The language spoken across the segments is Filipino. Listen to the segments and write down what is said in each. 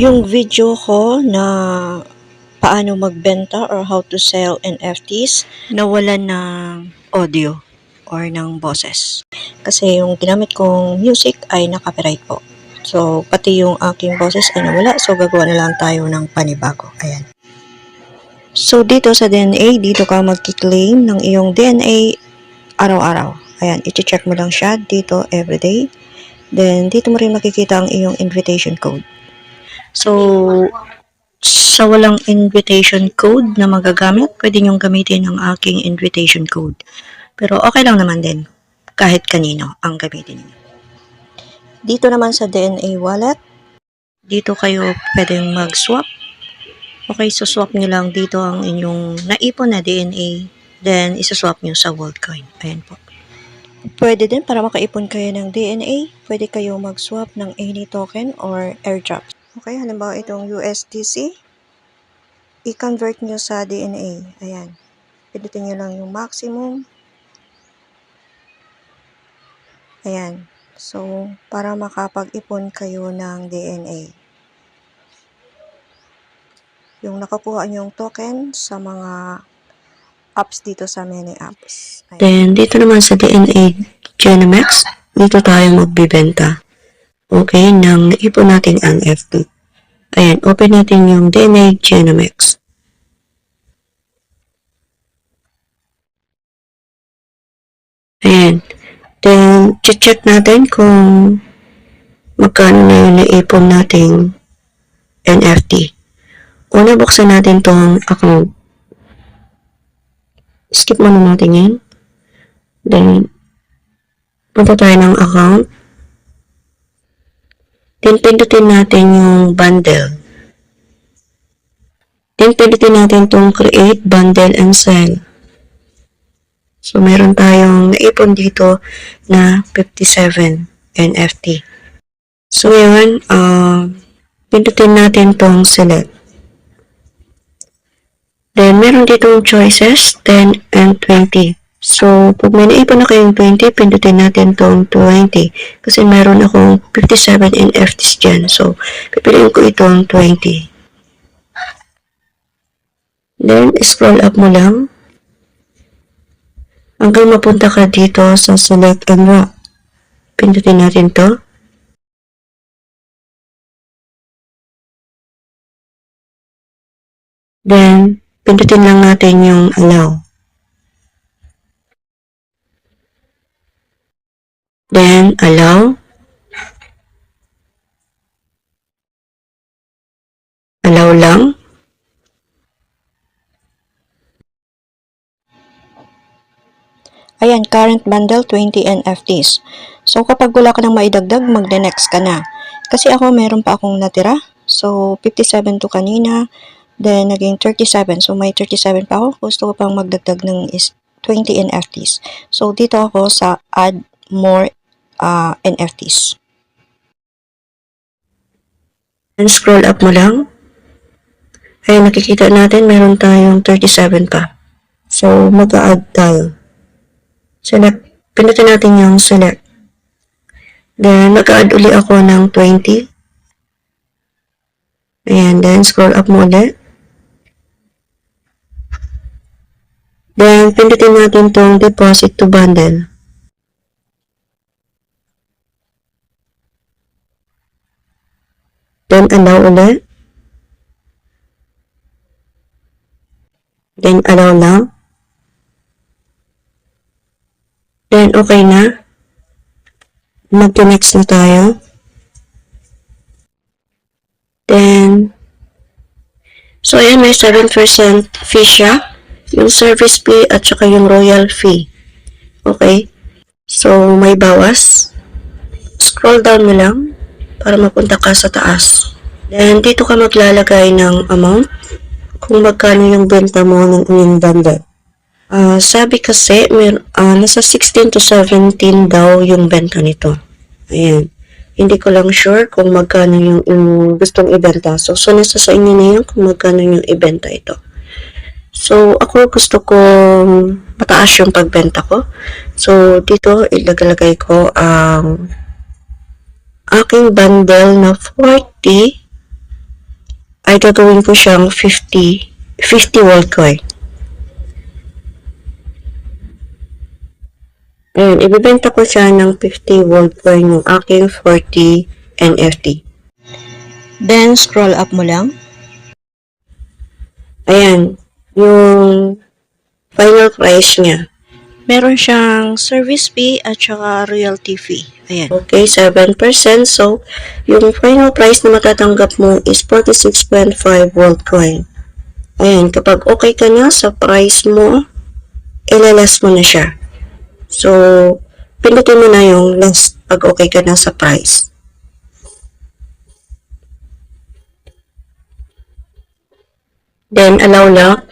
Yung video ko na paano magbenta or how to sell NFTs, nawalan ng audio or ng boses. Kasi yung ginamit kong music ay na-copyright po. So, pati yung aking boses ay nawala. So, gagawa na lang tayo ng panibago. Ayan. So, dito sa DNA, dito ka magki-claim ng iyong DNA araw-araw. Ayan, i-check mo lang siya dito everyday. Then, dito mo rin makikita ang iyong invitation code. So, sa walang invitation code na magagamit, pwede nyong gamitin ang aking invitation code. Pero okay lang naman din, kahit kanino ang gamitin niyo. Dito naman sa DNA wallet, dito kayo pwedeng mag-swap. Okay, so swap nyo lang dito ang inyong naipon na DNA, then isa-swap nyo sa Worldcoin. Ayan po. Pwede din para makaipon kayo ng DNA, pwede kayo mag-swap ng any token or airdrop. Okay, halimbawa itong USDC, i-convert nyo sa DNA. Ayan. Pindutin nyo lang yung maximum. Ayan. So, para makapag-ipon kayo ng DNA. Yung nakakuha nyong token sa mga apps dito sa many apps. Ayan. Then, dito naman sa DNA Genomex, dito tayo magbibenta. Okay, nang naipon nating NFT. Ayan, open natin yung DNA Genomex. Ayan. Then, check natin kung magkano na yung naipon nating NFT. Una, buksan natin tong account. Skip muna natin yan. Then, punta tayo ng account. Then, pindutin natin yung bundle. Then, pindutin natin tong create, bundle, and sell. So, meron tayong naipon dito na 57 NFT. So, ngayon, pindutin natin tong select. Then, meron ditong choices, 10 and 20. So, pag may naipon na kayong 20, pindutin natin tong 20. Kasi meron akong 57 NFTs dyan. So, pipiliin ko itong 20. Then, scroll up mo lang. Hanggang mapunta ka dito sa select and wrap. Pindutin natin to. Then, pindutin lang natin yung allow. Then, allow. Allow lang. Ayan, current bundle, 20 NFTs. So, kapag wala ka nang maidagdag, magne-next ka na. Kasi ako, meron pa akong natira. So, 57 to kanina. Then, naging 37. So, may 37 pa ako. Gusto ko pang magdagdag ng 20 NFTs. So, dito ako sa add more NFTs. And scroll up mo lang. Ayan, nakikita natin, meron tayong 37 pa. So, mag-add tayo. Select, pindutin natin yung select. Then, mag-add uli ako ng 20. Ayan, then scroll up mo ulit. Then, pindutin natin tong deposit to bundle. Then, allow ulit. Then, allow lang. Then, okay na. Mag-next na tayo. Then, so ayan, may 7% fee siya. Yung service fee at saka yung royal fee. Okay? So, may bawas. Scroll down mo lang para mapunta ka sa taas. Then, dito ka maglalagay ng amount kung magkano yung benta mo ng inyong bundle. Sabi kasi, nasa 16 to 17 daw yung benta nito. Ayan. Hindi ko lang sure kung magkano yung gustong ibenta. So, nasa sa inyo na yun kung magkano yung ibenta ito. So, ako gusto kong mataas yung pagbenta ko. So, dito, ilagay ko ang aking bundle na 40 ay gagawin ko siyang 50 Worldcoin. Ayun, ibibenta ko siya ng 50 Worldcoin yung aking 40 NFT. Then, scroll up mo lang. Ayan, yung final price niya. Meron siyang service fee at saka royalty fee. Ayan. Okay, 7%. So, yung final price na matatanggap mo is 46.5 Worldcoin. Ayan, kapag okay ka na sa price mo, ilalas mo na siya. So, pindutin mo na yung last pag okay ka na sa price. Then, allow lang.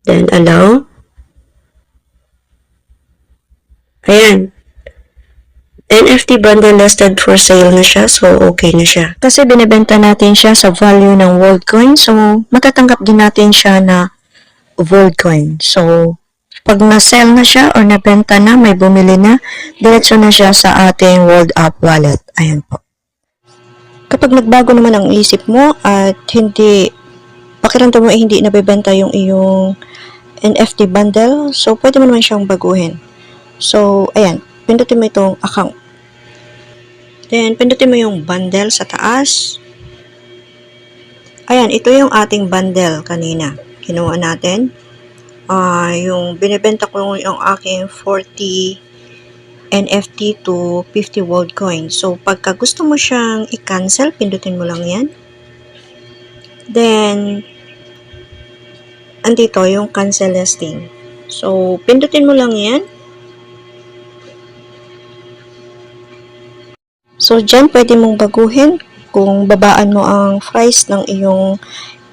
Then, allow. Ayan. NFT bundle listed for sale na siya, so okay na siya. Kasi binibenta natin siya sa value ng Worldcoin, so matatanggap din natin siya na Worldcoin. So, pag na-sell na siya or nabenta na, may bumili na, diretso na siya sa ating World App Wallet. Ayan po. Kapag nagbago naman ang isip mo at pakiramdam mo hindi nabibenta yung iyong NFT bundle, so pwede mo naman siyang baguhin. So, ayan, pindutin mo itong account. Then, pindutin mo yung bundle sa taas. Ayan, ito yung ating bundle kanina. Kinuha natin. Yung binibenta ko yung aking 40 NFT to 50 Worldcoin. So, pagka gusto mo siyang i-cancel, pindutin mo lang yan. Then, andito yung cancel listing. So, pindutin mo lang yan. So, dyan pwede mong baguhin kung babaan mo ang price ng iyong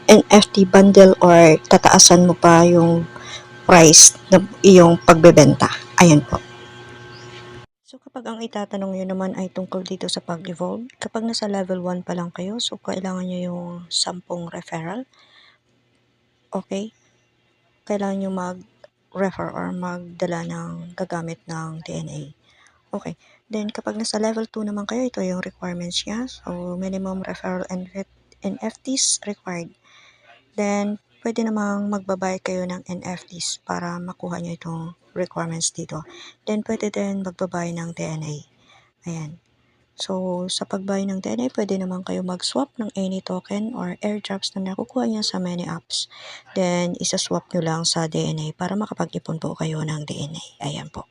NFT bundle or tataasan mo pa yung price ng iyong pagbebenta. Ayan po. So, kapag ang itatanong nyo naman ay tungkol dito sa pag-evolve, kapag nasa level 1 pa lang kayo, so kailangan nyo yung 10 referral. Okay? Kailangan nyo mag-refer or magdala ng gagamit ng DNA. Okay. Then, kapag nasa level 2 naman kayo, ito yung requirements niya. So, minimum referral NFTs required. Then, pwede namang magbabay kayo ng NFTs para makuha nyo itong requirements dito. Then, pwede din magbabay ng DNA. Ayan. So, sa pagbay ng DNA, pwede naman kayo mag-swap ng any token or airdrops na nakukuha niya sa many apps. Then, isa-swap nyo lang sa DNA para makapag-ipon po kayo ng DNA. Ayan po.